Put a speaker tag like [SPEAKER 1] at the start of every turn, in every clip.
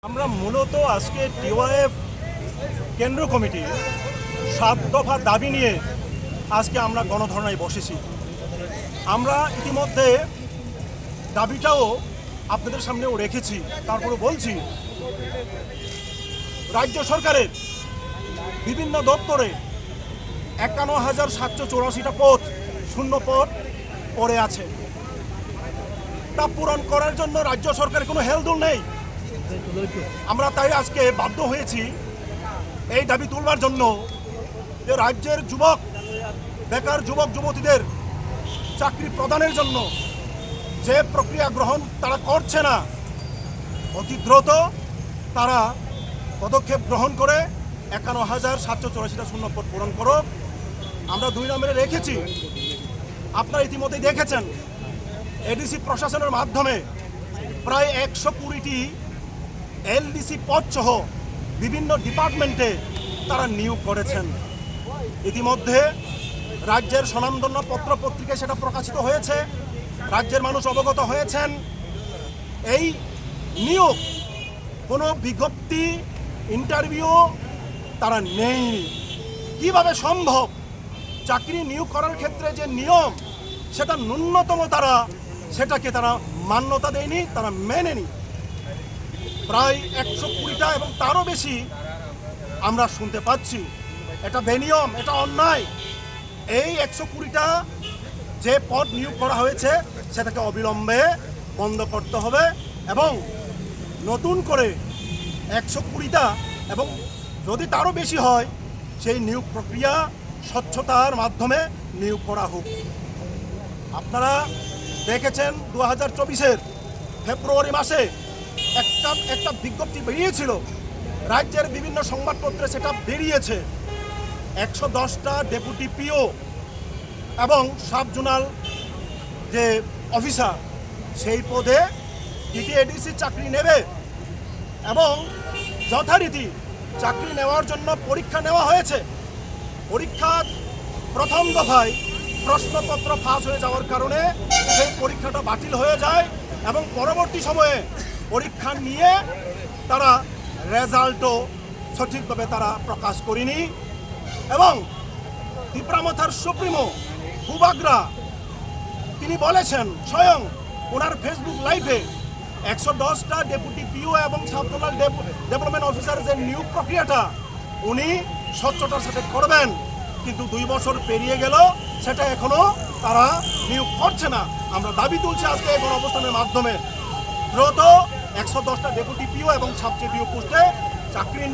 [SPEAKER 1] আমরা মূলত আজকে টিওআইএফ কেন্দ্র কমিটি 7 দফা দাবি নিয়ে আজকে আমরা গণধর্নায় বসেছি। আমরা ইতিমধ্যে দাবিটাও আপনাদের সামনেও রেখেছি। তারপরে বলছি, রাজ্য সরকারের বিভিন্ন দপ্তরে 51,784টা পদ, শূন্য পদ পড়ে আছে। তা পূরণ করার জন্য রাজ্য সরকারের কোনো হেলদোল নেই। আমরা তাই আজকে বাধ্য হয়েছি এই দাবি তুলবার জন্য যে রাজ্যের বেকার যুবক যুবতীদের চাকরি প্রদানের জন্য যে প্রক্রিয়া গ্রহণ তারা করছে না, অতি দ্রুত তারা পদক্ষেপ গ্রহণ করে 51,784টা শূন্যপদ পূরণ করো। আমরা 2 নম্বরে রেখেছি, আপনারা ইতিমধ্যেই দেখেছেন এডিসি প্রশাসনের মাধ্যমে প্রায় 120টি এলডিসি পদ সহ বিভিন্ন ডিপার্টমেন্টে তারা নিয়োগ করেছেন। ইতিমধ্যে রাজ্যের স্বনামধন্য পত্র পত্রিকায় সেটা প্রকাশিত হয়েছে, রাজ্যের মানুষ অবগত হয়েছেন। এই নিয়োগ কোনো বিজ্ঞপ্তি, ইন্টারভিউ তারা নেই। কিভাবে সম্ভব? চাকরি নিয়োগ করার ক্ষেত্রে যে নিয়ম, সেটা ন্যূনতম সেটাকে তারা মান্যতা দেয়নি, তারা মেনেনি। প্রায় 120টা এবং তারও বেশি আমরা শুনতে পাচ্ছি। এটা বেনিয়ম, এটা অন্যায়। এই 120টা যে পদ নিয়োগ করা হয়েছে সেটাকে অবিলম্বে বন্ধ করতে হবে এবং নতুন করে 120টা এবং যদি তারও বেশি হয় সেই নিয়োগ প্রক্রিয়া স্বচ্ছতার মাধ্যমে নিয়োগ করা হোক। আপনারা দেখেছেন 2024-এর ফেব্রুয়ারি মাসে একটা বিজ্ঞপ্তি বেরিয়েছিল, রাজ্যের বিভিন্ন সংবাদপত্রে সেটা বেরিয়েছে। 110টা ডেপুটি পিও এবং সাব জোনাল যে অফিসার সেই পদে টিটিএডিসি চাকরি নেবে এবং যথারীতি চাকরি নেওয়ার জন্য পরীক্ষা নেওয়া হয়েছে। পরীক্ষার প্রথম দফায় প্রশ্নপত্র ফাঁস হয়ে যাওয়ার কারণে সেই পরীক্ষাটা বাতিল হয়ে যায় এবং পরবর্তী সময়ে পরীক্ষা নিয়ে তারা রেজাল্টও সঠিকভাবে তারা প্রকাশ করেনি। এবং ত্রিপুরামথার সুপ্রিমো হুবাগরা তিনি বলেছেন স্বয়ং ওনার ফেসবুক লাইভে 110টা ডেপুটি পিও এবং সাব জোনাল ডেভেলপমেন্ট অফিসার যে নিয়োগ প্রক্রিয়াটা উনি স্বচ্ছতার সাথে করবেন, কিন্তু 2 বছর পেরিয়ে গেল সেটা এখনো তারা নিয়োগ করছে না। আমরা দাবি তুলছি আজকে এই গণঅবস্থানের মাধ্যমে দ্রুত 110টা ডেপুটি পিও এবং সাব পিও পোস্টে চাকরি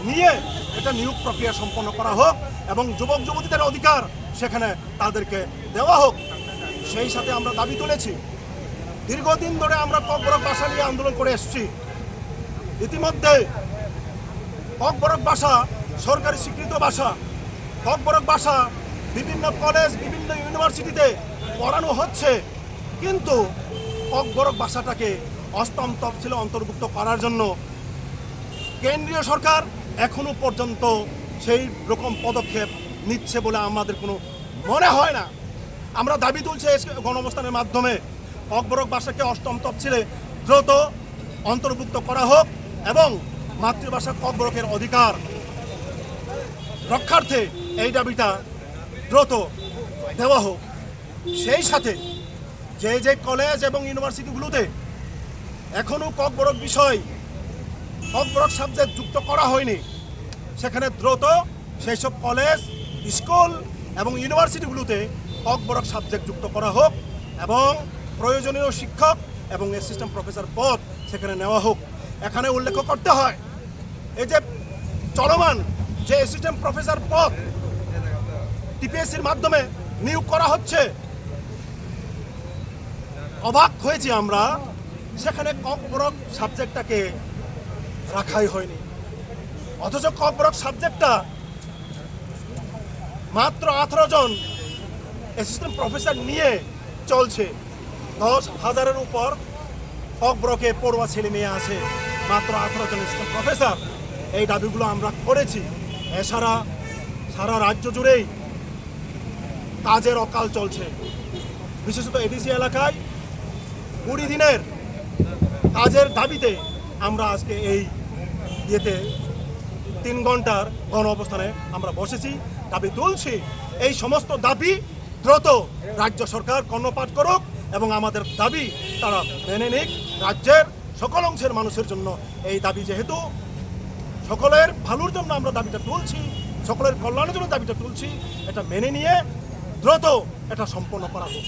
[SPEAKER 1] নিয়ে এটা নিয়োগ প্রক্রিয়া সম্পন্ন করা হোক এবং যুবক যুবতীদের অধিকার সেখানে তাদেরকে দেওয়া হোক। সেই সাথে আমরা দাবি তুলেছি, দীর্ঘদিন ধরে আমরা ককবরক ভাষা নিয়ে আন্দোলন করে এসেছি। ইতিমধ্যে ককবরক ভাষা সরকারি স্বীকৃত ভাষা। ককবরক ভাষা বিভিন্ন কলেজ, বিভিন্ন ইউনিভার্সিটিতে পড়ানো হচ্ছে, কিন্তু ককবরক ভাষাটাকে 8ম তফসিলে অন্তর্ভুক্ত করার জন্য কেন্দ্রীয় সরকার এখনো পর্যন্ত সেই রকম পদক্ষেপ নিচ্ছে বলে আমাদের কোনো মনে হয় না। আমরা দাবি তুলছি গণঅবস্থানের মাধ্যমে ককবরক ভাষাকে 8ম তফসিলে দ্রুত অন্তর্ভুক্ত করা হোক এবং মাতৃভাষা ককবরকের অধিকার রক্ষার্থে এই দাবিটা দ্রুত দেওয়া হোক। সেই সাথে যে কলেজ এবং ইউনিভার্সিটিগুলোতে এখনও ককবরক সাবজেক্ট যুক্ত করা হয়নি, সেখানে দ্রুত সেই সব কলেজ, স্কুল এবং ইউনিভার্সিটিগুলোতে ককবরক সাবজেক্ট যুক্ত করা হোক এবং প্রয়োজনীয় শিক্ষক এবং অ্যাসিস্ট্যান্ট প্রফেসর পদ সেখানে নেওয়া হোক। এখানে উল্লেখ করতে হয়, এই যে চলমান যে অ্যাসিস্ট্যান্ট প্রফেসর পদ টিপিএসসির মাধ্যমে নিয়োগ করা হচ্ছে, অবাক হয়েছি আমরা, সেখানে ককবরক সাবজেক্টটাকে রাখাই হয়নি। অথচ ককবরক সাবজেক্টটা মাত্র 18 জন অ্যাসিস্ট্যান্ট প্রফেসর নিয়ে চলছে। 10,000-এর উপর ককবরকে পড়ুয়া ছেলে মেয়ে আছে, মাত্র 18 জন অ্যাসিস্ট্যান্ট প্রফেসর। এই দাবিগুলো আমরা করেছি। এছাড়া সারা রাজ্য জুড়েই কাজের অকাল চলছে, বিশেষত এডিসি এলাকায় 20 দিনের কাজের দাবিতে আমরা আজকে এই ইয়েতে 3 ঘন্টার গণ অবস্থানে আমরা বসেছি, দাবি তুলছি। এই সমস্ত দাবি দ্রুত রাজ্য সরকার কর্ণপাত করুক এবং আমাদের দাবি তারা মেনে নিক। রাজ্যের সকল অংশের মানুষের জন্য এই দাবি, যেহেতু সকলের ভালোর জন্য আমরা দাবিটা তুলছি, সকলের কল্যাণের জন্য দাবিটা তুলছি, এটা মেনে নিয়ে দ্রুত এটা সম্পন্ন করা হোক।